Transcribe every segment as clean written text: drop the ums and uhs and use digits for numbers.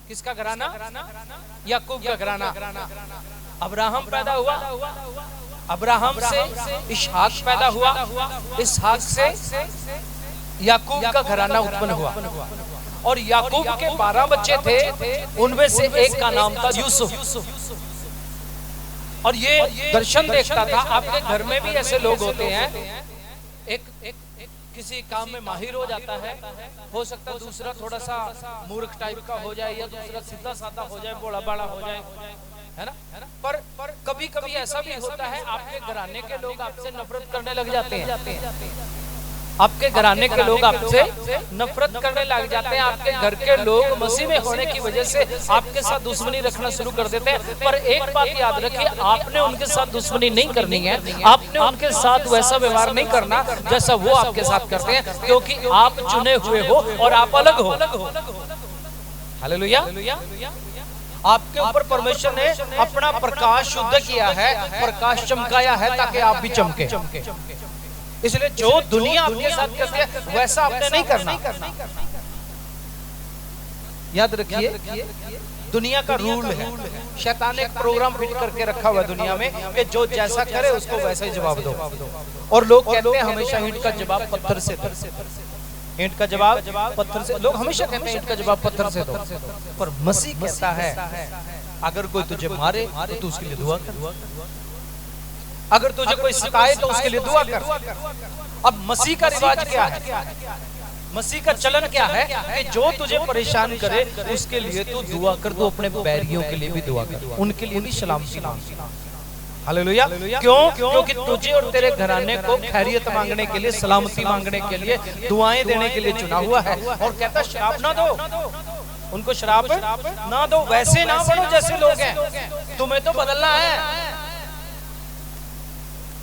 किसका घराना? याकूब का घराना। अब्राहम पैदा हुआ, अब्राहम से इसहाक पैदा हुआ, इसहाक से याकूब का घराना उत्पन्न हुआ। और याकूब के 12 बच्चे थे, उनमें से एक का नाम था यूसुफ। और ये दर्शन देखता था। आपके घर में भी ऐसे लोग होते हैं, एक किसी काम में माहिर हो जाता है, हो सकता है दूसरा थोड़ा सा मूर्ख टाइप का हो जाए, या दूसरा सीधा साधा हो जाए, बड़ा बड़ा हो जाए, है ना। पर कभी कभी ऐसा भी होता है, आपके घराने के लोग आपसे नफरत करने लग जाते हैं। आपके घराने के लोग आपसे नफरत करने लग जाते हैं। आपके घर के लोग मसीह में होने की वजह से आपके साथ दुश्मनी रखना शुरू कर देते हैं। पर एक बात याद रखिए, आपने उनके साथ दुश्मनी नहीं करनी है। आपने उनके साथ वैसा व्यवहार नहीं करना जैसा वो आपके साथ करते हैं, क्योंकि आप चुने हुए हो और आप अलग हो। हालेलुया। आपके ऊपर परमेश्वर ने अपना प्रकाश शुद्ध किया है, प्रकाश चमकाया है, ताकि आप भी चमके। इसलिए जो दुनिया आपके साथ करती है वैसा आपने नहीं करना। याद रखिए, दुनिया का रूल है, शैतान ने एक प्रोग्राम फिट करके रखा हुआ है दुनिया में कि जो जैसा करे उसको वैसा ही जवाब दो। और लोग कहते हैं हमेशा ईंट का जवाब पत्थर से दो, ईंट का जवाब पत्थर से। लोग हमेशा कहते हैं ईंट का जवाब पत्थर से दो, पर मसीह कहता है अगर कोई तुझे मारे तो तू उसके लिए दुआ कर, अगर तुझे कोई सताए तो उसके लिए दुआ कर। अब मसीह का रिवाज क्या है, मसीह का चलन क्या है कि जो तुझे परेशान करे उसके लिए तू दुआ कर। तू अपने बैरियों के लिए भी दुआ कर, उनके लिए भी सलामती मांग। हालेलुया। क्यों? क्योंकि तुझे और तेरे घराने को खैरियत मांगने के लिए, सलामती मांगने के लिए, दुआएं देने के लिए चुना हुआ है। और कहता शराब ना दो, उनको शराब ना दो, वैसे ना बनो जैसे लोग हैं, तुम्हें तो बदलना है।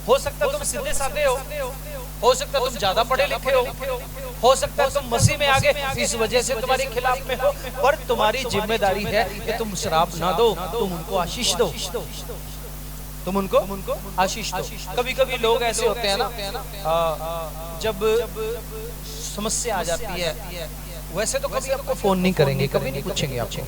हो सकता है तुम सीधे साधे हो सकता है तुम ज्यादा पढ़े लिखे हो सकता है तुम मसीह में आगे इस वजह से तुम्हारे खिलाफ में हो, पर तुम्हारी जिम्मेदारी है कि तुम शराब ना दो, तुम उनको आशीष दो, तुम उनको आशीष दो। कभी कभी लोग ऐसे होते हैं ना, जब समस्या आ जाती है, वैसे तो कभी आपको फोन नहीं करेंगे, कभी नहीं पूछेंगे आपको,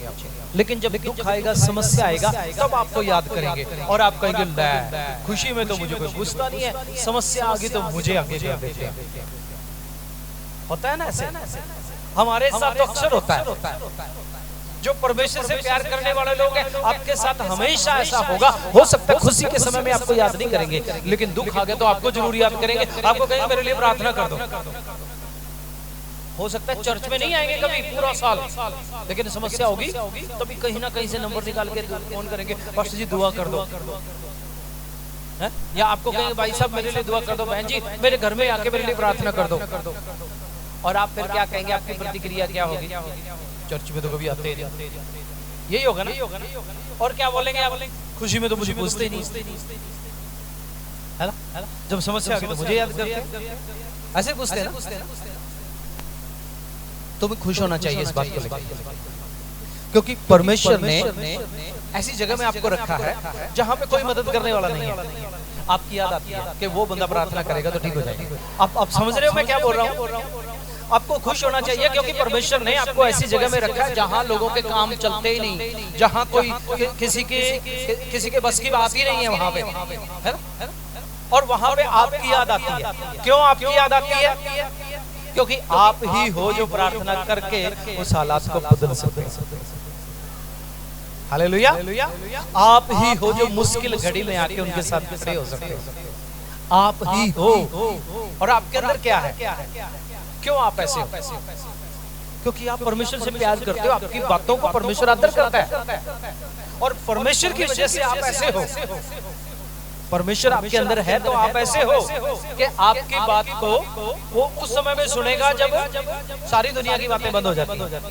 लेकिन जब दुख आएगा, समस्या आएगा, तब आपको याद करेंगे और आप कहेंगे ले, खुशी में तो मुझे कोई पूछता नहीं है, समस्या आ गई तो मुझे आगे कर देते हैं। होता है ना ऐसे, हमारे साथ तो अक्सर होता है। जो परमेश्वर से प्यार करने वाले लोग हैं, आपके साथ हमेशा ऐसा होगा। हो सकता है खुशी के समय में आपको याद नहीं करेंगे, लेकिन दुख आ गया तो आपको जरूर याद करेंगे, आपको कहेंगे मेरे लिए प्रार्थना कर दो। हो सकता है चर्च में नहीं आएंगे कभी पूरा साल, लेकिन समस्या होगी तभी कहीं ना कहीं से नंबर निकाल के फोन करेंगे, पास्टर जी दुआ कर दो, है? या आपको कहेंगे भाई साहब मेरे लिए दुआ कर दो, बहन जी मेरे घर में आके मेरे लिए प्रार्थना कर दो। और आप फिर क्या कहेंगे, आपकी प्रतिक्रिया क्या होगी? चर्च में तो कभी आते ही नहीं, यही होगा ना। और क्या बोलेंगे आप? खुशी में तो मुझे पूछते ही नहीं, है ना। जब समस्या आ गई तो मुझे याद करते, ऐसे पूछते हैं ना। तुम्हें खुश होना चाहिए इस बात को लेकर, क्योंकि परमेश्वर ने ऐसी जगह में आपको रखा है जहां पे कोई मदद करने वाला नहीं है। आपकी याद आती है कि वो बंदा प्रार्थना करेगा तो ठीक हो जाएगा। आप समझ रहे हो मैं क्या बोल रहा हूँ? आपको खुश होना चाहिए क्योंकि परमेश्वर ने आपको ऐसी जगह में रखा है जहां लोगों के काम चलते ही नहीं, जहां कोई किसी के बस की बात ही नहीं है, वहां पे, है ना। और वहां पे आपकी याद आती है। क्यों आपकी याद आती है? क्योंकि आप ही हो जो प्रार्थना करके उस हालात को बदल सकते हैं। हालेलुया। आप ही हो जो मुश्किल घड़ी में आके उनके साथ खड़े हो सकते हैं, आप ही हो। और आपके अंदर क्या है? क्यों आप ऐसे हो? क्योंकि आप परमेश्वर से प्यार करते हो, आपकी बातों को परमेश्वर आदर करता है, और परमेश्वर की वजह से आप ऐसे हो। परमेश्वर आपके अंदर है तो आप ऐसे हो कि आपकी बात को वो उस समय में सुनेगा जब सारी दुनिया की बातें बंद हो जाती हैं।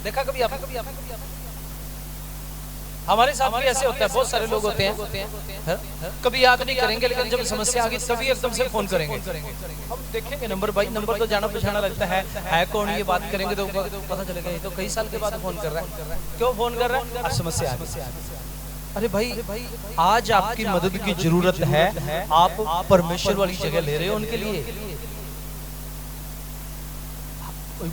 देखा कभी आप? हमारे साथ भी ऐसे होता है, बहुत सारे लोग होते हैं कभी याद नहीं करेंगे, लेकिन जब समस्या आ गई तभी एकदम से फोन करेंगे। हम देखेंगे नंबर बाई नंबर तो जाना पहचाना लगता है कौन, ये बात करेंगे तो पता चलेगा ये तो कई साल के बाद फोन कर रहा है। क्यों फोन कर रहा है? अब समस्या आ गई। अरे भाई, आज आपकी मदद की जरूरत है, आप परमेश्वर वाली जगह ले रहे हो उनके लिए।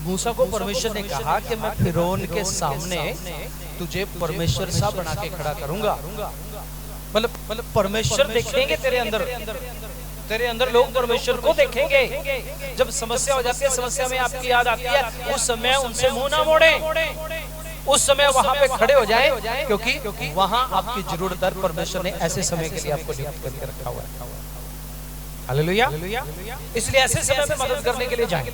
मूसा को परमेश्वर ने कहा कि मैं फिरौन के सामने तुझे परमेश्वर सा बना के खड़ा करूंगा। मतलब परमेश्वर देखेंगे तेरे अंदर लोग परमेश्वर को देखेंगे। जब समस्या हो जाती है, समस्या में आपकी याद आती है, उस समय उनसे मुंह ना मोड़े, उस समय वहां पे खड़े हो जाए, क्योंकि वहां आपकी जरूरत है। परमेश्वर ने ऐसे समय के लिए आपको नियुक्त करके रखा हुआ है। हालेलुया। इसलिए ऐसे समय में मदद करने के लिए जाएं,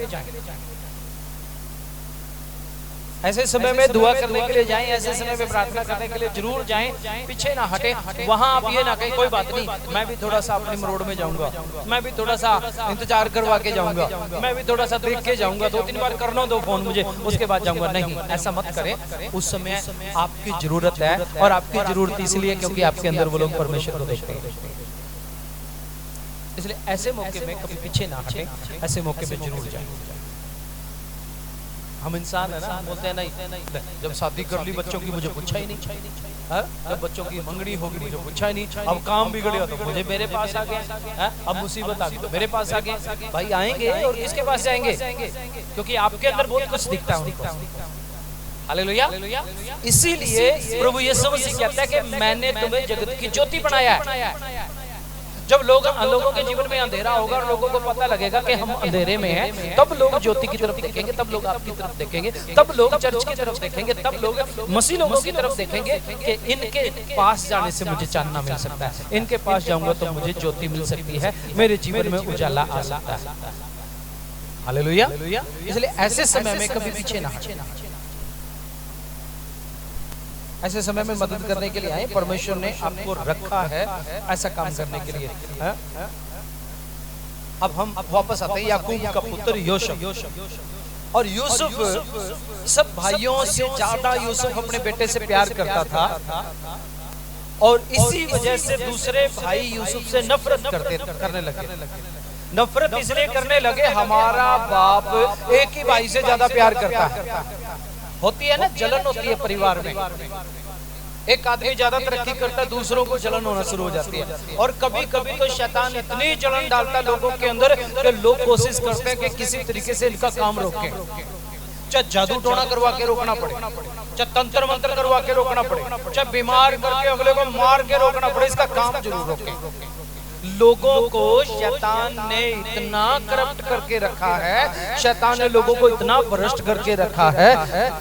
ऐसे समय में दुआ करने के लिए जाएं, ऐसे समय में प्रार्थना करने के लिए जरूर जाएं, पीछे ना हटे। वहां आप ये ना कहें कोई बात नहीं, मैं भी थोड़ा सा अपनी रोड में जाऊंगा, मैं भी थोड़ा सा इंतजार करवा के जाऊंगा, मैं भी थोड़ा सा देख के जाऊंगा, 2-3 बार करना दो फोन मुझे, उसके बाद जाऊंगा। नहीं, ऐसा मत करें। उस समय आपकी जरूरत है, और आपकी जरूरत इसलिए क्योंकि आपके अंदर वो लोग परमेश्वर को देखते हैं। इसलिए ऐसे मौके में कभी पीछे ना हटे, ऐसे मौके में जरूर जाएं। हम इंसान है ना, हम बोलते हैं नहीं, जब शादी कर ली बच्चों की मुझे पूछा ही नहीं, जब बच्चों की मंगनी होगी मुझे पूछा ही नहीं, अब काम बिगड़ेगा तो मुझे मेरे पास आ गए, अब मुसीबत आ गई तो मेरे पास आ गए। भाई आएंगे और किसके पास जाएंगे? क्योंकि आपके अंदर बहुत कुछ दिखता है उनको। हालेलुया। इसीलिए प्रभु यीशु मसीह कहता है कि मैंने तुम्हें जगत की ज्योति बनाया है। जब लोगों के जीवन में अंधेरा होगा और लोगों को पता लगेगा कि हम अंधेरे में हैं, तब लोग ज्योति की तरफ देखेंगे, तब लोग आपकी तरफ देखेंगे, तब लोग चर्च की तरफ देखेंगे, तब लोग मसीह लोगों की तरफ देखेंगे कि इनके पास जाने से मुझे चानना मिल सकता है, इनके पास जाऊंगा तो मुझे ज्योति मिल सकती है, मेरे जीवन में उजाला आ सकता है। हालेलुया। इसलिए ऐसे समय में कभी पीछे ना हटे, ऐसे समय में मदद करने के लिए आए। परमेश्वर ने आपको रखा है ऐसा काम करने के लिए। अब हम वापस आते हैं याकूब का पुत्र यूसुफ। और यूसुफ सब भाइयों से ज्यादा यूसुफ अपने बेटे से प्यार करता था, और इसी वजह से दूसरे भाई यूसुफ से नफरत करने लगे। नफरत इसलिए करने लगे, हमारा बाप एक ही भाई से ज्यादा प्यार करता है। होती है ना, जलन होती है परिवार में। एक आदमी ज्यादा तरक्की करता है, दूसरों को जलन होना शुरू हो जाती है। और कभी कभी तो शैतान इतनी जलन डालता लोगों के अंदर कि लोग कोशिश करते हैं कि किसी तरीके से इनका काम रोकें, चाहे जादू टोना करवा के रोकना पड़े, चाहे तंत्र मंत्र करवा के रोकना पड़े, चाहे बीमार करके अगले को मार के रोकना पड़े, इसका काम जरूर रोकें। लोगों को शैतान ने इतना करप्ट करके रखा है, शैतान ने लोगों को इतना भ्रष्ट करके रखा है,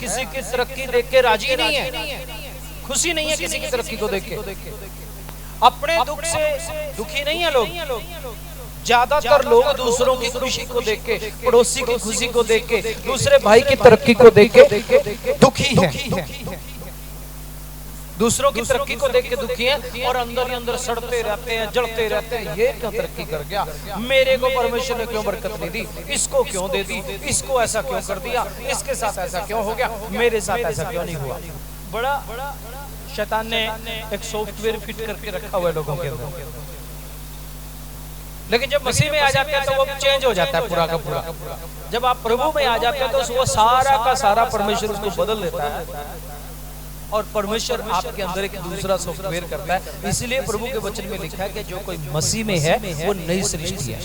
किसी की तरक्की देख के राजी नहीं है, खुशी नहीं है किसी की तरक्की को देख के। अपने दुख से दुखी नहीं है लोग। ज्यादातर लोग दूसरों की खुशी को देख के, पड़ोसी की खुशी को देख के, दूसरे भाई की तरक्की को देख के दुखी है। दूसरों की तरक्की को देख के दुखी हैं, और अंदर ही अंदर सड़ते रहते हैं, जलते रहते हैं। ये क्या तरक्की कर गया, मेरे को परमेश्वर ने क्यों बरकत नहीं दी, इसको क्यों दे दी, इसको ऐसा क्यों कर दिया, इसके साथ ऐसा क्यों हो गया, मेरे साथ ऐसा क्यों नहीं हुआ। बड़ा शैतान ने एक सॉफ्टवेयर फिट करके रखा हुआ है लोगों के अंदर। लेकिन जब मसीह में आ जाते हैं तो वो चेंज हो जाता है पूरा का पूरा। जब आप प्रभु में आ जाते हैं तो वो सारा का सारा परमेश्वर उसको बदल देता है, और परमेश्वर आपके अंदर एक दूसरा सॉफ्टवेयर करता है। इसलिए प्रभु के वचन में लिखा है कि जो कोई मसीह में है वो नई सृष्टि है।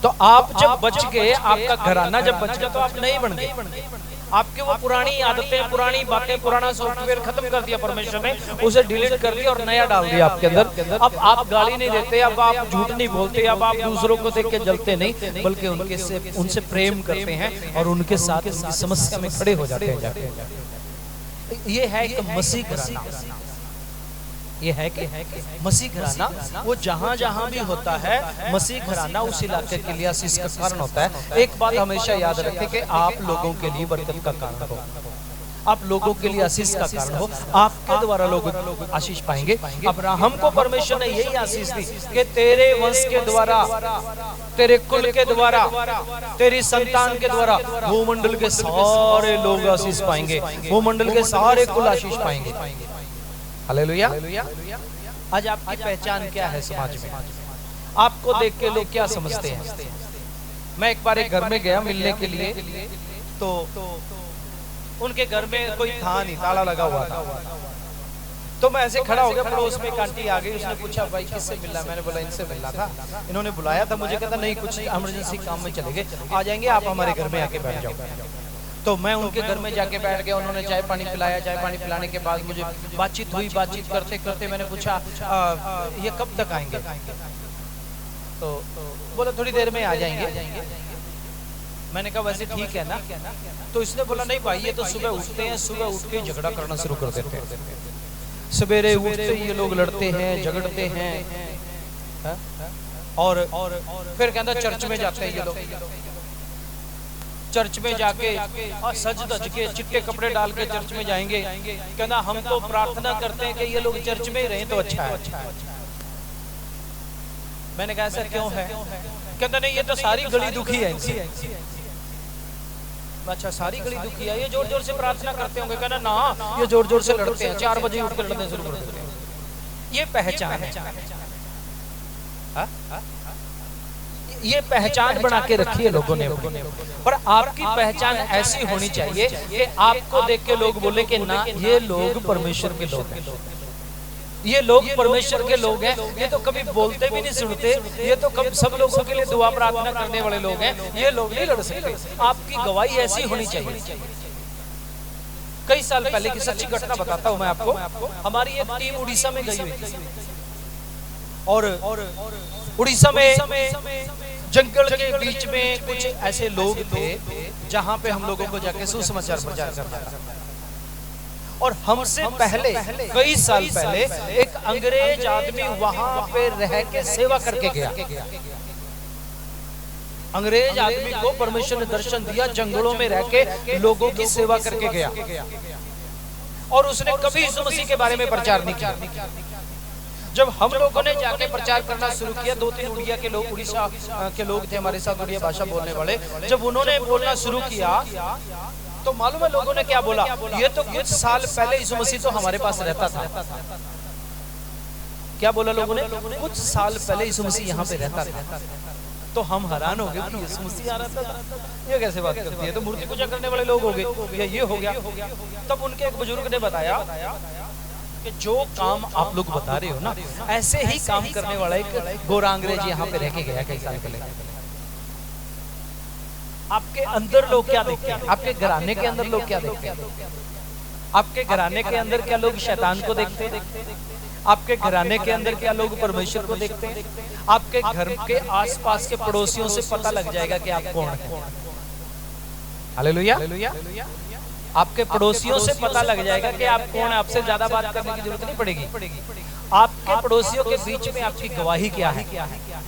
तो आप जब बच गए, आपका घराना जब बच गया, तो आप नहीं बन गए। आपके वो पुरानी आदतें, पुरानी बातें, पुराना सॉफ्टवेयर खत्म कर दिया परमेश्वर ने, उसे डिलीट कर दिया और नया डाल दिया आपके अंदर। अब आप गाली नहीं देते, अब आप झूठ नहीं बोलते, अब आप दूसरों को देख के जलते नहीं, बल्कि उनसे प्रेम करते हैं और उनके साथ उनकी समस्या में खड़े हो जाते हैं। ये है एक मसीह घराना। ये है कि मसीह घराना वो जहां जहां भी होता है, मसीह घराना उस इलाके के लिए आशीष का कारण होता है। एक बात हमेशा याद रखें कि आप लोगों के लिए बरकत का कारण हो, आप लोगों के लिए आशीष का कारण हो, आपके द्वारा लोग आशीष पाएंगे। अब्राहम को परमेश्वर ने यही आशीष दी कि तेरे वंश के द्वारा, तेरे कुल के द्वारा, तेरी संतान के द्वारा भूमंडल के सारे लोग आशीष पाएंगे, भूमंडल के सारे कुल आशीष पाएंगे। हालेलुया। आज आपकी पहचान क्या है समाज में? आपको देख के लोग क्या समझते हैं? मैं एक बार एक घर में गया मिलने के लिए, तो उनके घर में कोई था नहीं, ताला लगा हुआ था। तो मैं ऐसे खड़ा हो गया, पड़ोस में एक आंटी आ गई, उसने पूछा भाई किससे मिलना? मैंने बोला इनसे मिलना था, इन्होंने बुलाया था मुझे, कहता नहीं कुछ इमरजेंसी काम में चले गए, आ जाएंगे आप हमारे घर में आके बैठ जाओ। तो मैं उनके घर में जाके बैठ गया, उन्होंने चाय पानी पिलाया, चाय पानी पिलाने के बाद मुझे बातचीत हुई, बातचीत करते करते मैंने पूछा ये कब तक आएंगे? तो बोला थोड़ी देर में आ जाएंगे। मैंने कहा वैसे ठीक है ना? तो इसने बोला नहीं भाई ये तो सुबह उठते हैं, सुबह उठ के झगड़ा करना शुरू कर देते हैं, सवेरे उठते ये लोग लड़ते हैं, झगड़ते हैं, और फिर कहता चर्च में जाते हैं ये लोग, चर्च में जाके सज धज के चिट्टे कपड़े डाल के चर्च में जाएंगे, कहना हम तो प्रार्थना करते हैं कि ये लोग चर्च में ही रहें तो अच्छा है। मैंने कहा ऐसा क्यों है? कहता नहीं ये तो सारी गली दुखी है इनसे। अच्छा सारी गली दुखी है, ये जोर जोर से प्रार्थना करते होंगे। कहना ना ये जोर जोर से लड़ते हैं, 4 बजे उठ कर लड़ने शुरू कर देते हैं। ये पहचान है, ये पहचान बना के रखी है लोगों ने। पर आपकी पहचान ऐसी होनी चाहिए कि आपको देख के लोग बोले कि ना ये लोग परमेश्वर के लोग हैं, ये लोग परमेश्वर के लोग हैं, ये तो कभी बोलते भी नहीं सुनते, ये तो कभी सब लोगों के लिए दुआ प्रार्थना करने वाले लोग हैं, ये लोग नहीं लड़ सकते। आपकी गवाही ऐसी होनी चाहिए। कई साल पहले की सच्ची घटना बताता हूं मैं आपको। हमारी एक टीम उड़ीसा में गई हुई थी, और उड़ीसा में जंगल के बीच में कुछ ऐसे लोग थे जहां पे हम लोगों को जाके सुसमाचार प्रचार करना था। और हमसे पहले कई साल पहले एक अंग्रेज आदमी वहां पे रह के सेवा करके गया। अंग्रेज आदमी को परमेश्वर ने दर्शन दिया, जंगलों में रह के लोगों की सेवा करके गया, और उसने कभी यीशु मसीह के बारे में प्रचार नहीं किया। जब हम लोगों ने जाके प्रचार करना शुरू किया, 2-3 उड़िया के लोग, उड़ीसा के लोग थे हमारे साथ, उड़िया भाषा बोलने वाले, जब उन्होंने बोलना शुरू किया तो मालूम है लोगों ने क्या बोला? ये तो कुछ साल पहले यीशु मसीह तो हमारे पास रहता था। क्या बोला लोगों ने? कुछ साल पहले यीशु मसीह यहाँ पे रहता था। तो हम हैरान हो गए कि यीशु मसीह आ रहा था, ये कैसे बात करती है? तो मूर्ति पूजा करने वाले लोग हो गए, या ये हो गया। तब उनके एक बुजुर्ग ने बताया कि जो काम आप लोग बता रहे हो ना, ऐसे ही काम करने वाला एक गोरा अंग्रेज यहाँ पे रह के गया कई साल पहले। आपके अंदर लोग क्या देखते हैं? आपके घराने के अंदर लोग क्या देखते हैं? आपके घराने के अंदर क्या लोग शैतान को देखते हैं? आपके घराने के अंदर क्या लोग परमेश्वर को देखते हैं? आपके घर के आसपास के पड़ोसियों से पता लग जाएगा कि आप कौन हैं। हालेलुया। आपके पड़ोसियों से पता लग जाएगा कि आप कौन है। आपसे ज्यादा बात करने की जरूरत नहीं पड़ेगी। आपके पड़ोसियों के बीच में आपकी गवाही क्या है?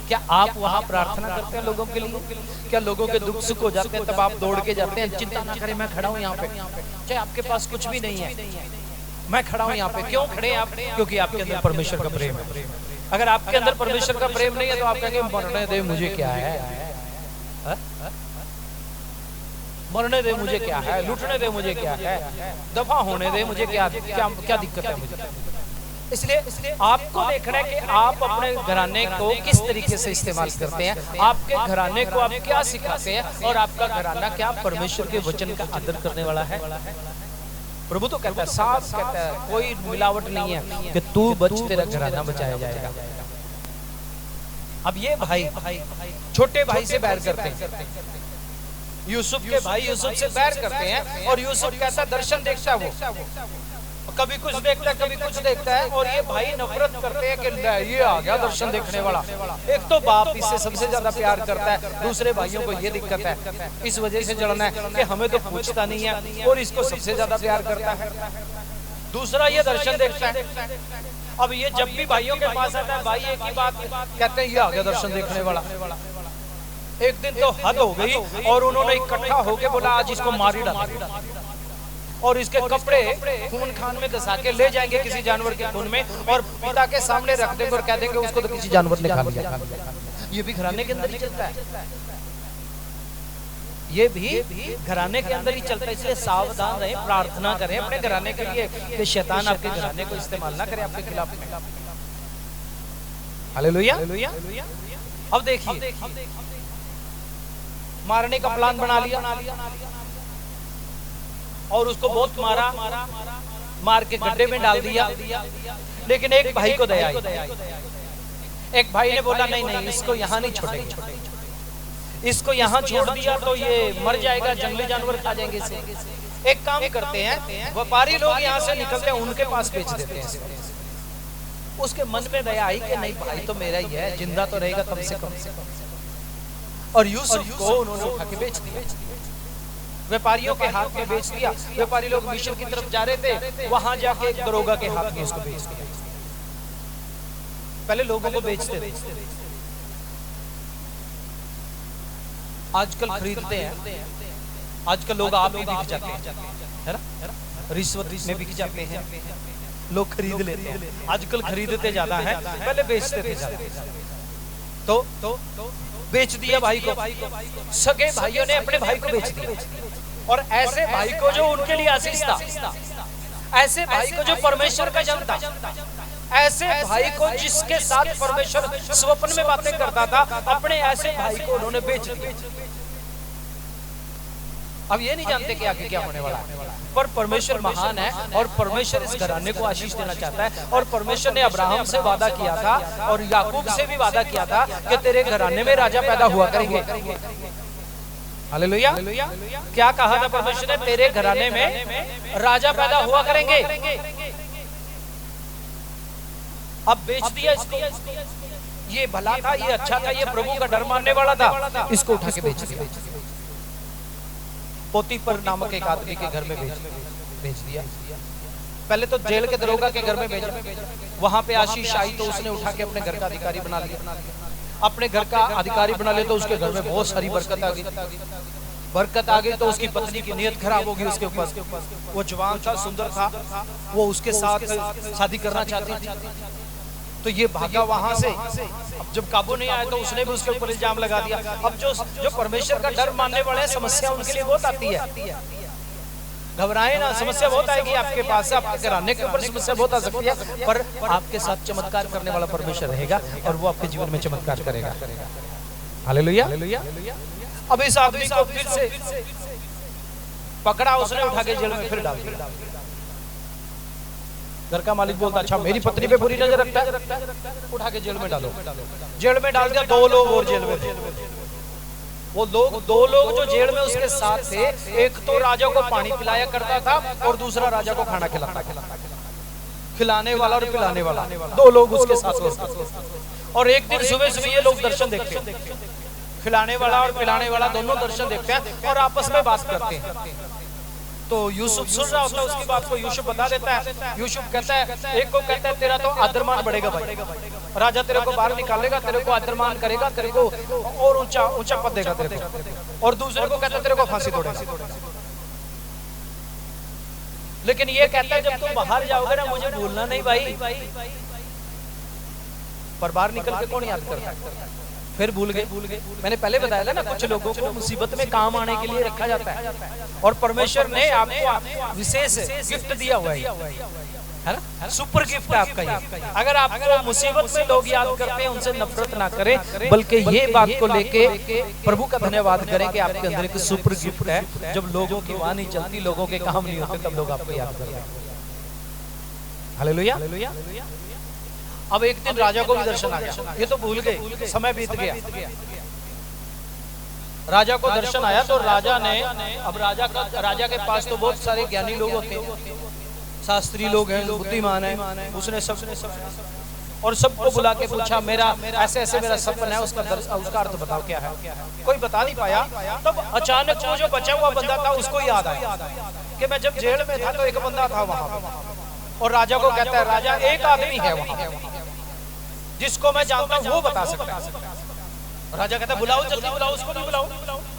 क्या आप वहाँ प्रार्थना करते हैं लोगों के लिए? क्या लोगों के दुख सुख हो जाते हैं तब आप दौड़ के जाते हैं? चिंता ना करें, मैं खड़ा हूँ यहाँ पे, चाहे आपके पास कुछ भी नहीं है, मैं खड़ा हूँ यहाँ पे। क्यों खड़े हैं आप? क्योंकि आपके अंदर परमेश्वर का प्रेम है। अगर आपके अंदर परमेश्वर का प्रेम नहीं है तो आप कहेंगे मरने दे मुझे क्या है, मरने दे मुझे क्या है, लूटने दे मुझे क्या है, दफा होने दे मुझे क्या दिक्कत है मुझे। इसलिए आपको देखना है कि आप अपने घराने को किस तरीके से इस्तेमाल करते हैं, आपके घराने को आप क्या सिखाते हैं, और आपका घराना क्या परमेश्वर के वचन का आदर करने वाला है। प्रभु तो कहता है, साफ कहता है, कोई मिलावट नहीं है कि तू बच तेरा घराना बचाया जाएगा। अब ये भाई छोटे भाई से बैर करते हैं, यूसुफ के भाई यूसुफ से बैर करते हैं, और यूसुफ कैसा दर्शन देखता है, वो कभी कुछ देखता है कभी कुछ देखता है, और ये भाई नफरत करते हैं कि ये आ गया दर्शन देखने वाला। एक तो बाप इससे सबसे ज्यादा प्यार करता है, दूसरे भाइयों को ये दिक्कत है, इस वजह से जलना है कि हमें तो पूछता नहीं है, और इसको सबसे ज्यादा प्यार करता है। दूसरा ये दर्शन देखता है। अब ये जब भी भाइयों के पास आता है, भाई एक ही बात कहते हैं, ये आ गया दर्शन देखने वाला। एक दिन तो हद हो गई, और उन्होंने इकट्ठा होके बोला आज इसको मार ही डालेंगे, और इसके कपड़े खून खान में दसा के ले जाएंगे किसी जानवर के खून में, और पिता के सामने रख देंगे और कह देंगे उसको तो किसी जानवर ने खा लिया। ये भी घराने के अंदर ही चलता है, ये भी घराने के अंदर ही चलता है। इसलिए सावधान रहें, प्रार्थना करें अपने घराने के लिए कि शैतान आपके घराने को इस्तेमाल ना करे आपके खिलाफ में। हालेलुया। अब देखिए, मारने का प्लान बना लिया और उसको बहुत मारा, मार के गड्ढे में डाल दिया। लेकिन एक भाई को दया आई, एक भाई ने बोला नहीं नहीं, इसको यहाँ नहीं छोड़ेंगे, इसको यहाँ छोड़ दिया तो ये मर जाएगा, जंगली जानवर खा जाएंगे इसे। एक काम करते हैं, व्यापारी लोग यहाँ से निकलते हैं, उनके पास बेच देते हैं। उसके मन में दया आई कि नहीं भाई तो मेरा ही है, जिंदा तो रहेगा कम से कम। और यूसुफ को उन्होंने उठा के बेच दिया, व्यापारियों के हाथ में बेच दिया। व्यापारी लोग मिस्र की तरफ जा रहे थे, वहां जाके एक दरोगा के हाथ में उसको बेच दिया। पहले लोगों को बेचते थे, आजकल खरीदते हैं। आजकल लोग आप ही बिक जाते हैं, है ना, रिश्वत में बिक जाते हैं, लोग खरीद लेते हैं। आजकल खरीदते ज्यादा है, पहले बेचते थे ज्यादा। तो बेच दिया भाई को, सगे भाइयों ने अपने भाई को बेच दिया। और ऐसे भाई को जो उनके लिए आशीष था, ऐसे भाई को जो परमेश्वर का जन था, ऐसे भाई को जिसके साथ परमेश्वर स्वप्न में बातें करता था, अपने ऐसे भाई को उन्होंने बेच दिया। अब ये नहीं जानते कि आगे क्या होने वाला है, पर परमेश्वर महान है और परमेश्वर इस घराने को आशीष देना चाहता है। और परमेश्वर ने अब्राहम से वादा किया था और याकूब से भी वादा किया था कि तेरे घराने में राजा पैदा हुआ करेंगे। हालेलुया। क्या कहा था परमेश्वर ने? तेरे घराने में राजा पैदा हुआ करेंगे। अब बेच दिया इसको, ये भला था, ये अच्छा था, ये प्रभु का डर मानने वाला था, इसको उठा के बेच दिया। पोतीफर नामक एक आदमी के घर में भेज दिया। पहले तो जेल के दरोगा के घर में भेजा, वहां पे आशीष आई तो उसने उठा के अपने घर का अधिकारी बना लिया। अपने घर का अधिकारी बना लिया तो उसके घर में बहुत सारी बरकत आ गई। बरकत आ गई तो उसकी पत्नी की नीयत खराब होगी उसके ऊपर। वो जवान था, सुंदर था, वो उसके साथ शादी करना चाहती थी, तो ये भागा वहां से। अब जब काबू नहीं आया तो उसने भी उसके ऊपर इल्जाम लगा दिया। अब जो परमेश्वर का डर मानने वाले हैं, समस्या उनके लिए बहुत आती है। घबराए ना, समस्या बहुत आएगी आपके पास, आपके घराने के ऊपर समस्या बहुत आ सकती है, पर आपके साथ चमत्कार करने वाला परमेश्वर रहेगा और वो आपके जीवन में चमत्कार करेगा। हालेलुया। अब इस आदमी को फिर से पकड़ा, उसने उठा के जेल में फिर डाल दिया। घर का मालिक बोलता अच्छा मेरी पत्नी पे बुरी नजर रखता है, उठा के जेल में डालो। जेल में डाल दिया। 2 लोग और जेल में थे। वो लोग 2 लोग जो जेल में उसके साथ थे, एक तो राजा को पानी पिलाया करता था और दूसरा राजा को खाना खिलाने वाला और पिलाने वाला। 2 लोग उसके साथ। और एक दिन सुबह सुबह ये लोग दर्शन देखते हैं, खिलाने वाला और पिलाने वाला दोनों दर्शन देखते हैं और आपस में बात करते हैं। तो यूसुफ सुन रहा होता है उसकी बात को, यूसुफ बता देता है। यूसुफ कहता है, एक को कहता है तेरा तो आदरमान बढ़ेगा भाई, राजा तेरे को बाहर निकालेगा, तेरे को आदरमान करेगा, तेरे को और ऊंचा पद देगा तेरे को। और दूसरे को कहता है तेरे को फांसी तोड़ेगा। लेकिन ये कहता है जब तुम बाहर जाओगे ना मुझे भूलना नहीं भाई। पर बाहर निकल के कौन याद करता है? फिर भूल गए। मैंने पहले बताया था ना, कुछ लोगों को मुसीबत में काम आने के लिए रखा जाता है और परमेश्वर ने आपको विशेष गिफ्ट दिया हुआ है ना, सुपर गिफ्ट है आपका ये। अगर आपको मुसीबत में लोग याद करते हैं, उनसे नफरत ना करें, बल्कि ये बात को लेके प्रभु का धन्यवाद करें कि आपके अंदर एक सुपर गिफ्ट है। जब लोगों की वाणी चलती, लोगों के काम नहीं होते, तब लोग आपको याद करते हैं। हालेलुया। अब एक दिन राजा को भी दर्शन आ गया, ये तो भूल गए, समय बीत गया। राजा को दर्शन आया तो राजा ने, अब राजा के पास तो बहुत सारे ज्ञानी लोग होते हैं, शास्त्री लोग हैं, बुद्धिमान हैं। उसने और सबको बुला के पूछा मेरा ऐसे मेरा सपना है, उसका अर्थ बताओ क्या है। कोई बता नहीं पाया। तब अचानक वो जो बचा हुआ बंदा था उसको याद आया कि मैं जब जेल में था तो एक बंदा था वहां। और राजा को कहता है राजा एक आदमी है वहां जिसको मैं जानता हूं, वो बता सकता है। राजा कहता है बुलाओ, जल्दी बुलाओ, उसको भी बुलाओ।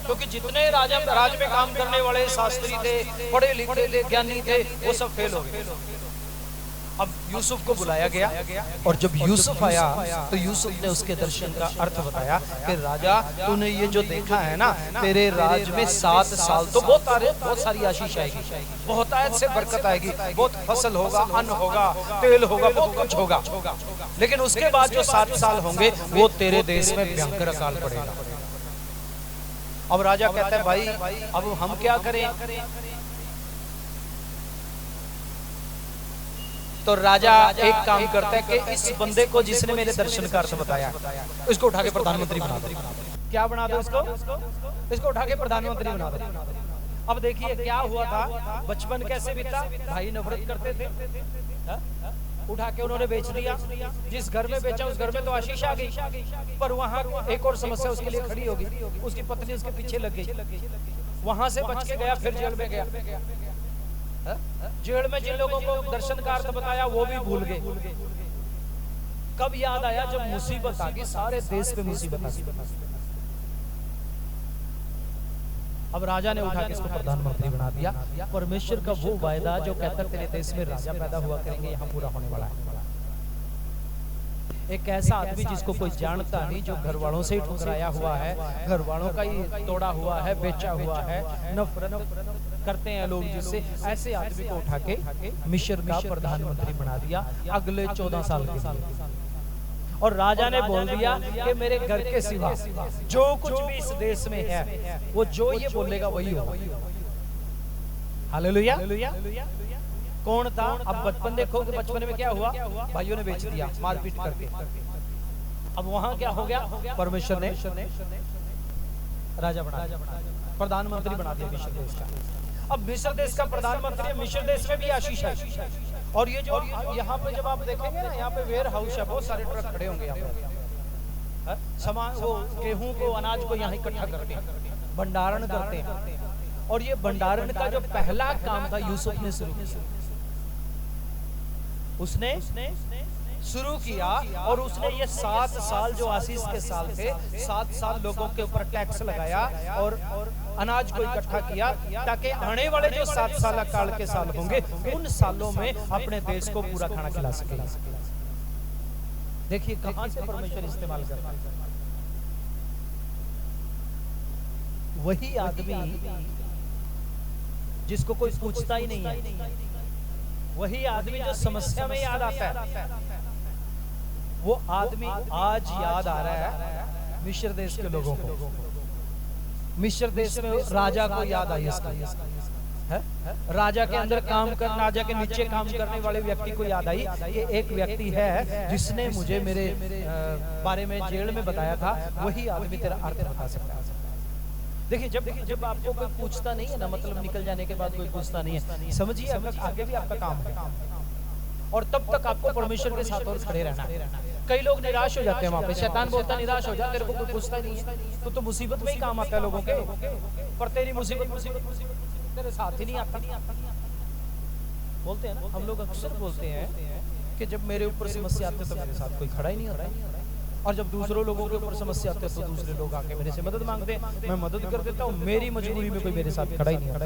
क्योंकि जितने राज में काम करने वाले शास्त्री थे, पढ़े लिखे थे, ज्ञानी थे, वो सब फेल हो गए। अब यूसुफ को बुलाया गया और जब यूसुफ आया तो यूसुफ ने उसके दर्शन का अर्थ बताया कि राजा तूने ये जो देखा है ना, तेरे राज में 7 साल तो बहुत सारी आशीष आएगी, बहुत आयत से बरकत आएगी, बहुत फसल होगा, अन्न होगा, तेल होगा, बहुत कुछ होगा। लेकिन उसके बाद जो 7 साल होंगे वो तेरे देश में भयंकर अकाल पड़ेगा। अब राजा कहता है भाई अब हम क्या करें? तो राजा एक काम करता है कि इस बंदे को जिसने मेरे दर्शन का अर्थ बताया इसको उठा के प्रधानमंत्री बना दो। क्या बना दो इसको उठा के प्रधानमंत्री बना दो। अब देखिए क्या हुआ था, बचपन कैसे बीता, भाई नफरत करते थे, उठा के उन्होंने बेच दिया। जिस घर में बेचा उस घर में तो आशीष आ गई, पर वहां एक और समस्या उसके लिए खड़ी होगी, उसकी पत्नी उसके पीछे लग गई, वहां से बच के गया, फिर जेल में गया। जेल में जिन लोगों को दर्शन का अर्थ बताया वो भी भूल गए। कब याद आया, जब मुसीबत आ गई, सारे देश पे मुसीबत आ गई। अब राजा ने उठा के इसको प्रधानमंत्री बना दिया। परमेश्वर का वो वायदा जो कहता तेरे देश में राजा पैदा हुआ करेंगे, यहाँ पूरा होने वाला है। एक ऐसा आदमी जिसको कोई जानता नहीं, जो घर वालों से ही ठुकराया हुआ है, घर वालों का ही तोड़ा हुआ है, बेचा हुआ है, नफरत करते हैं लोग जिससे, ऐसे आदमी को उठा के मिस्र का प्रधानमंत्री बना दिया अगले 14 साल के लिए। और राजा ने बोल दिया कि मेरे घर के सिवा जो कुछ भी इस देश में है वो जो ये बोलेगा वही होगा। हालेलुया। कौन था? अब बचपन देखो कि बचपन में क्या हुआ, भाइयों ने बेच दिया मारपीट करके। अब वहां क्या हो गया, परमेश्वर ने राजा बना दिया, प्रधानमंत्री बना दिया मिस्र देश का। अब मिस्र देश का प्रधानमंत्री, मिस्र देश में भी आशीष है। और ये जो यहाँ पे जब आप देखेंगे ना, यहाँ पे वेयर हाउस है, बहुत सारे ट्रक खड़े होंगे यहाँ पे, सामान वो गेहूं को, अनाज को यहाँ इकट्ठा करते हैं, भंडारण करते हैं। और ये भंडारण का जो पहला काम था यूसुफ ने शुरू किया, उसने शुरू किया। और उसने ये 7 साल जो आशीष के साल थे, 7 साल लोगों के ऊपर टैक्स लगाया और अनाज को इकट्ठा किया, ताकि आने वाले जो 7 साल काल के साल होंगे उन सालों में अपने देश को पूरा खाना खिला सके। देखिए कहां से परमेश्वर इस्तेमाल करता है। वही आदमी जिसको कोई पूछता ही नहीं है, वही आदमी जो समस्या में याद आता है, वो आदमी आज याद आ रहा है मिस्र देश के लोगों को। मिस्र देश में राजा को याद आई है, राजा के अंदर काम कर, राजा के नीचे काम करने वाले व्यक्ति को याद आई कि एक व्यक्ति है जिसने मुझे मेरे बारे में जेल में बताया था, वही आदमी तेरा अर्थ बता सकता है। देखिए जब आपको कोई पूछता नहीं है ना, मतलब निकल जाने के बाद कोई पूछता नहीं है, समझिए आगे भी आपका काम है, और तब तक आपको परमेश्वर के साथ और खड़े रहना है। कई लोग निराश हो जाते हैं वहां पे, शैतान बोलता निराश हो जा, तेरे को कोई पूछता नहीं है तो मुसीबत में ही काम आता है लोगों के, पर तेरी मुसीबत तेरे साथ ही नहीं आता। बोलते हैं ना, हम लोग अक्सर बोलते हैं कि जब मेरे ऊपर समस्या आती है तो मेरे साथ कोई खड़ा ही नहीं होता है, और जब दूसरों लोगों के ऊपर समस्या आती है तो दूसरे लोग आके मेरे से मदद मांगते हैं, मैं मदद कर देता हूँ, मेरी मजबूरी में कोई मेरे साथ खड़ा ही नहीं होता।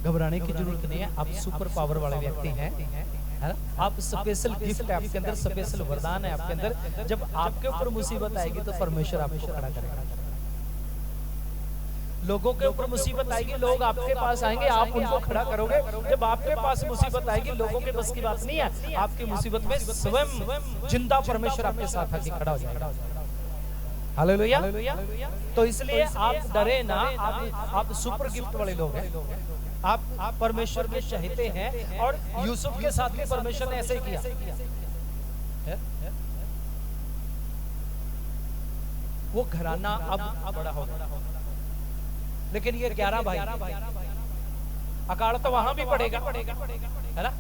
घबराने की जरूरत नहीं है, आप सुपर पावर वाले व्यक्ति हैं, है ना? आप स्पेशल गिफ्ट है आपके अंदर, स्पेशल वरदान है आपके अंदर। जब आपके ऊपर मुसीबत आएगी तो परमेश्वर आपको खड़ा करेगा। लोगों के ऊपर मुसीबत आएगी, लोग आपके पास आएंगे, आप उनको खड़ा करोगे। जब आपके पास मुसीबत आएगी, लोगों के बस की बात नहीं है, आपकी मुसीबत में स्वयं जिंदा परमेश्वर आपके साथ आके खड़ा हो जाएगा। हालेलुया। तो इसलिए आप डरे ना, आप सुपर गिफ्ट वाले लोग हैं, आप परमेश्वर के चाहते हैं। और यूसुफ के साथ भी परमेश्वर ने ऐसे ही किया है? वो घराना अब बड़ा हो गया, लेकिन ये 11 भाई, अकाल तो वहां भी पड़ेगा, है ना?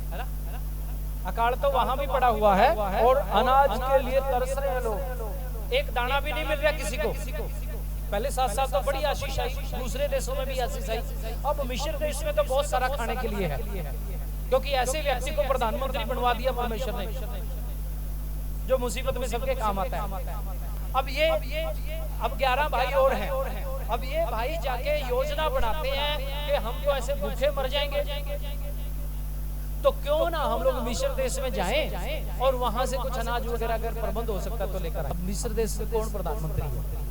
अकाल तो वहां भी पड़ा हुआ है, और अनाज के लिए तरस रहे हैं लोग, एक दाना भी नहीं मिल रहा किसी को। पहले 7 साल तो बड़ी आशीष आई, दूसरे देशों में भी आशीष आई, अब मिस्र देश में तो बहुत सारा खाने के लिए है, क्योंकि ऐसे व्यक्ति को प्रधानमंत्री बनवा दिया परमेश्वर ने, जो मुसीबत में सबके काम आता है। अब 11 भाई और हैं, अब ये भाई जाके योजना बनाते हैं कि हम तो ऐसे भूखे मर जाएंगे, तो क्यों ना हम लोग मिस्र देश में जाएं और वहां से कुछ अनाज वगैरह अगर प्रबंध हो सकता तो लेकर। अब मिस्र देश से कौन प्रधानमंत्री है?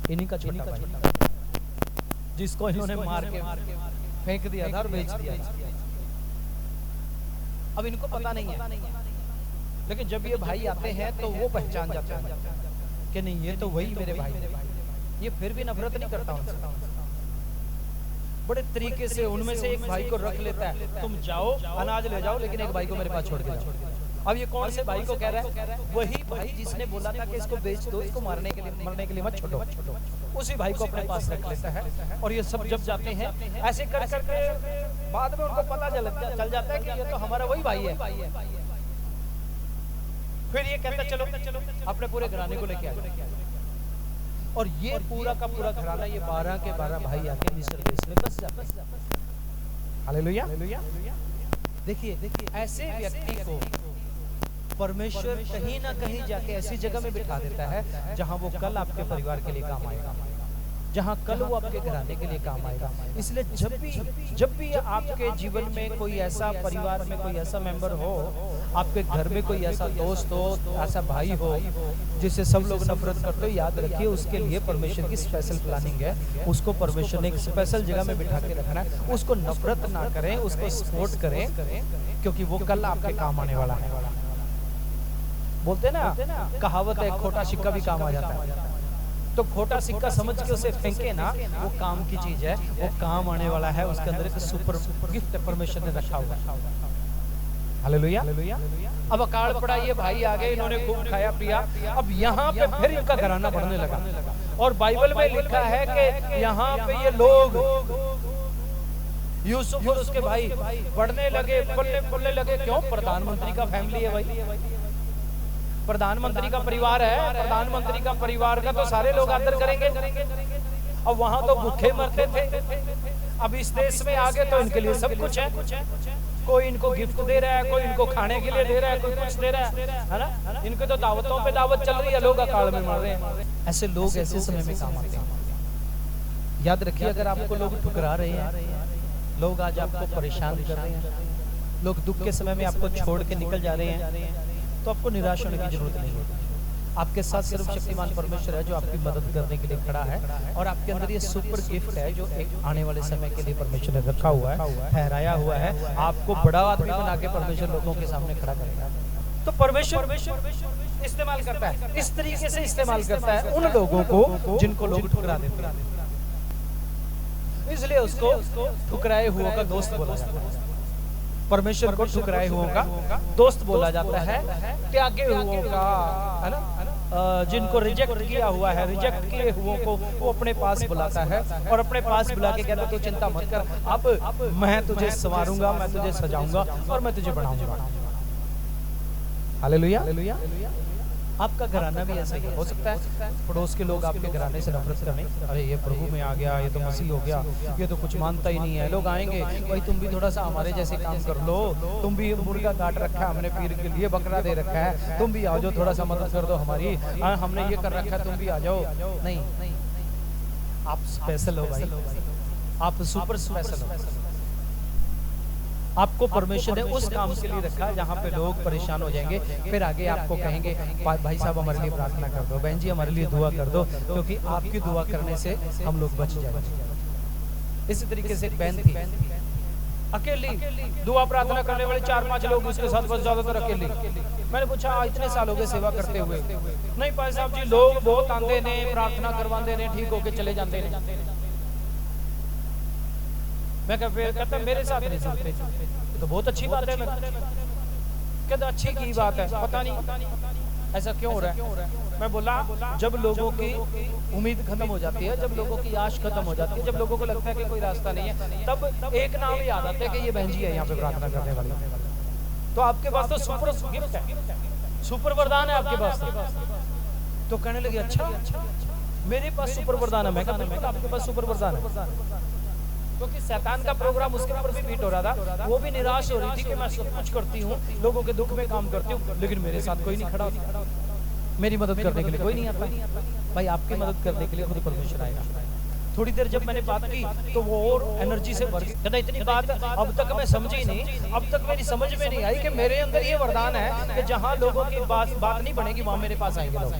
इन्हीं का छोटा भाई, जिसको इन्होंने मार के फेंक दिया था और बेच दिया। अब इनको पता नहीं है, लेकिन जब ये भाई आते हैं तो वो पहचान जाते हैं कि नहीं, ये तो वही मेरे भाई, ये फिर भी नफरत नहीं करता उनसे। बड़े तरीके से उनमें से एक भाई को रख लेता है, तुम जाओ अनाज ले जाओ, लेकिन एक भाई को मेरे पास छोड़ के जाओ। अब ये कौन से भाई को कह रहा है? वही भाई जिसने बोला था कि इसको बेच दो, इसको मरने के लिए मत छोड़ो, उसी भाई को अपने पास रख लेता है। और ये सब जब जाते हैं ऐसे कर करके बाद में उनको पता चल जाता है कि ये तो हमारा वही भाई है। फिर ये कहता चलो अपने पूरे घराने को लेके आओ, और ये पूरा का पूरा घराना, ये 12 के 12 भाई आके मिस्र देश में बस जाते हैं। हालेलुया। देखिए ऐसे व्यक्ति को परमेश्वर कहीं ना कहीं जाके ऐसी जगह में बिठा देता है जहां वो कल आपके परिवार के लिए काम आएगा, जहां कल वो आपके घराने के लिए काम आएगा। इसलिए जब भी आपके जीवन में कोई ऐसा परिवार में कोई ऐसा मेंबर हो, आपके घर में कोई ऐसा दोस्त हो, ऐसा भाई हो जिसे सब लोग नफरत करते हो, याद रखिए उसके लिए परमेश्वर की स्पेशल प्लानिंग है। उसको परमेश्वर ने एक स्पेशल जगह में बिठा के रखना है। उसको नफरत ना करें, उसको सपोर्ट करें, क्योंकि वो कल आपके काम आने वाला है। बोलते ना, कहावत है खोटा सिक्का भी काम आ जाता है। तो खोटा सिक्का समझ के उसे फेंके ना, वो काम की चीज है, वो काम आने वाला है। उसके अंदर एक सुपर गिफ्ट परमेश्वर ने रखा हुआ है। हालेलुया। अब अकाल पड़ा, ये भाई आ गए, इन्होंने खूब खाया पिया। अब यहाँ पे फिर इनका घराना बढ़ने लगा, और बाइबल में लिखा है कि यहाँ पे ये लोग यूसुफ और उसके भाई बढ़ने लगे, पलने लगे। क्यों? प्रधानमंत्री का फैमिली है भाई, प्रधानमंत्री का परिवार है। प्रधानमंत्री का परिवार का तो सारे लोग आदर करेंगे। अब वहां तो भूखे मरते थे, अब इस देश में आ गए तो इनके लिए सब कुछ है। कोई इनको गिफ्ट दे रहा है, कोई इनको खाने के लिए दे रहा है, कोई कुछ दे रहा है ना। इनके तो दावतों पे दावत चल रही है, लोग अकाल में मर रहे हैं। ऐसे लोग ऐसे समय में काम आते हैं। याद रखिए, अगर आपको लोग ठुकरा रहे हैं, लोग आज आपको परेशान कर रहे हैं, लोग दुख के समय में आपको छोड़ के निकल जा रहे हैं, तो आपको निराश होने की जरूरत नहीं है। आपके साथ सर्वशक्तिमान परमेश्वर है जो आपकी मदद करने के लिए खड़ा है, और आपके अंदर ये सुपर गिफ्ट है जो एक आने वाले समय के लिए परमेश्वर ने रखा हुआ है, ठहराया हुआ है। आपको बड़ा आदमी बना के परमेश्वर लोगों के सामने खड़ा करेगा। तो परमेश्वर इस्तेमाल करता है, इस तरीके से इस्तेमाल करता है उन लोगों को जिनको लोग ठुकरा देते हैं। इसलिए उसको ठुकराए हुओं का दोस्त बोला जाता है। परमेश्वर को ठुकराए हुओं का दोस्त बोला जाता है, त्यागे हुओं का, है ना, जिनको रिजेक्ट किया हुआ है, रिजेक्ट किए हुओं को वो अपने पास बुलाता है, और अपने पास बुला के कहता है तू चिंता मत कर, अब मैं तुझे संवारूंगा, मैं तुझे सजाऊंगा और मैं तुझे बढ़ाऊंगा। हालेलुया। आपका घराना भी ऐसा ही हो सकता है। पड़ोस के लोग आपके घराने से नफरत करें, अरे ये प्रभु में आ गया, ये तो मसीह हो गया, ये तो कुछ मानता ही नहीं है। लोग आएंगे, भाई तुम भी थोड़ा सा हमारे जैसे काम कर लो, तुम भी मुर्गा काट रखा है हमने, पीर के लिए बकरा दे रखा है, तुम भी आ जाओ, थोड़ा सा मदद कर दो हमारी, हमने ये कर रखा है, तुम भी आ जाओ। नहीं, आप स्पेशल हो भाई, आप सुपर स्पेशल हो। आपको परमेश्वर ने उस काम के लिए रखा जहाँ पे लोग परेशान हो जाएंगे, फिर आगे आपको कहेंगे भाई साहब हमारे लिए प्रार्थना कर दो, बहन जी हमारे लिए दुआ कर दो, क्योंकि आपकी दुआ करने से हम लोग बच जाएंगे। इसी तरीके से एक बहन थी, अकेली दुआ प्रार्थना करने वाले 4-5 लोग उसके साथ, बस ज्यादातर अकेली। मैंने पूछा इतने साल हो गए सेवा करते हुए? नहीं भाई साहब जी, लोग बहुत आंदे ने, प्रार्थना करवाते ने, ठीक होके चले जाते हैं। मैं कहता मेरे साथ नहीं सुनते, तो बहुत अच्छी बात है। मैं कहता अच्छी की बात है, पता नहीं ऐसा क्यों हो रहा है। मैं बोला जब लोगों की उम्मीद खत्म हो जाती है, जब लोगों की आश खत्म हो जाती है, जब लोगों को लगता है कि कोई रास्ता नहीं है, तब एक नाम याद आता है कि ये बहन जी है यहाँ पे प्रार्थना करने वाली। तो आपके पास तो सुपर गिफ्ट है, सुपर वरदान है आपके पास। तो कहने लगे अच्छा मेरे पास सुपर वरदान है। मैं कहता आपके पास सुपर वरदान है, क्योंकि शैतान का प्रोग्राम उसके ऊपर भी बीट हो रहा था। वो भी निराश हो रही थी कि मैं सब कुछ करती हूँ, लोगों के दुख में काम करती हूँ, लेकिन मेरे साथ कोई नहीं खड़ा होता, मेरी मदद करने के लिए कोई नहीं आता। भाई आपकी मदद करने के लिए खुद परमेश्वर आएगा। थोड़ी देर जब मैंने बात की तो वो और एनर्जी से भर गई। कहता इतनी बात अब तक मैं समझी नहीं, अब तक मेरी समझ में नहीं आई कि मेरे अंदर ये वरदान है कि जहाँ लोगों की बात नहीं बनेगी वहां मेरे पास आएंगे लोग।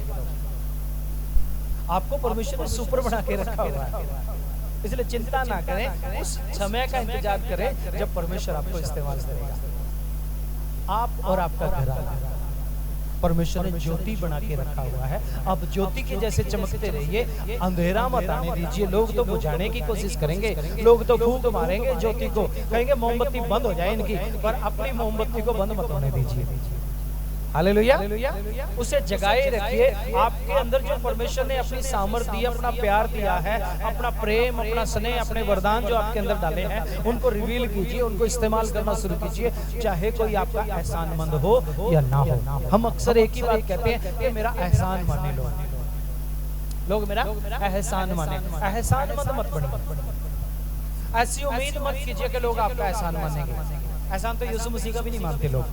आपको परमेश्वर ने सुपर बना के रखा हुआ है, इसलिए चिंता ना करें, उस समय का इंतजार करें जब परमेश्वर आपको इस्तेमाल करेगा, आप और आपका घराना। परमेश्वर ने ज्योति बना के रखा हुआ है। अब ज्योति के जैसे चमकते रहिए, अंधेरा मत आने दीजिए। लोग तो बुझाने की कोशिश करेंगे, लोग तो फूंक मारेंगे ज्योति को, कहेंगे मोमबत्ती बंद हो जाए इनकी, पर अपनी मोमबत्ती को बंद मत होने दीजिए। हालेलुया। उसे जगाए रखिए। आपके अंदर जो परमेश्वर ने अपनी सामर्थ दी, अपना प्यार दिया है, अपना प्रेम, अपना स्नेह, अपने वरदान जो आपके अंदर डाले हैं, उनको रिवील कीजिए, उनको इस्तेमाल करना शुरू कीजिए, चाहे कोई आपका एहसानमंद हो या ना हो। हम अक्सर एक ही बात कहते हैं कि मेरा एहसान माने लोग मेरा एहसान माने। एहसानमंद मत बनिए। ऐसी उम्मीद मत कीजिए कि लोग आपका एहसान मानेंगे। एहसान तो यीशु मसीह का भी नहीं मानते लोग।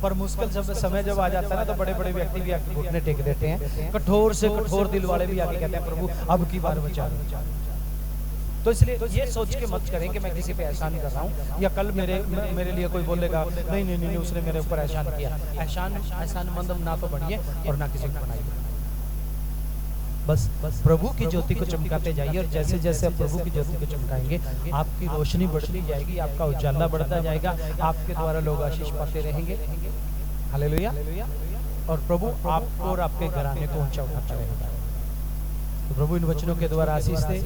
पर मुश्किल समय जब आ जाता है ना, तो बड़े बड़े व्यक्ति भी आके घुटने टेक देते हैं। कठोर से कठोर दिल वाले भी आके कहते हैं प्रभु अब की बार बचा लो। तो इसलिए ये सोच के मत करें कि मैं किसी पे एहसान कर रहा हूँ, या कल मेरे लिए कोई बोलेगा नहीं नहीं नहीं उसने मेरे ऊपर एहसान किया। एहसानमंद ना तो बनिए और ना किसी को बनाइए। बस प्रभु की ज्योति को चमकाते जाइए, और जैसे जैसे आप प्रभु की ज्योति को चमकाएंगे, आपकी रोशनी बढ़ती जाएगी, आपका उजाला बढ़ता जाएगा, आपके द्वारा लोग आशीष पाते रहेंगे। हालेलुया। और प्रभु आपको और आपके घराने को ऊंचा उठाता रहेगा। तो प्रभु इन वचनों के द्वारा आशीष दे।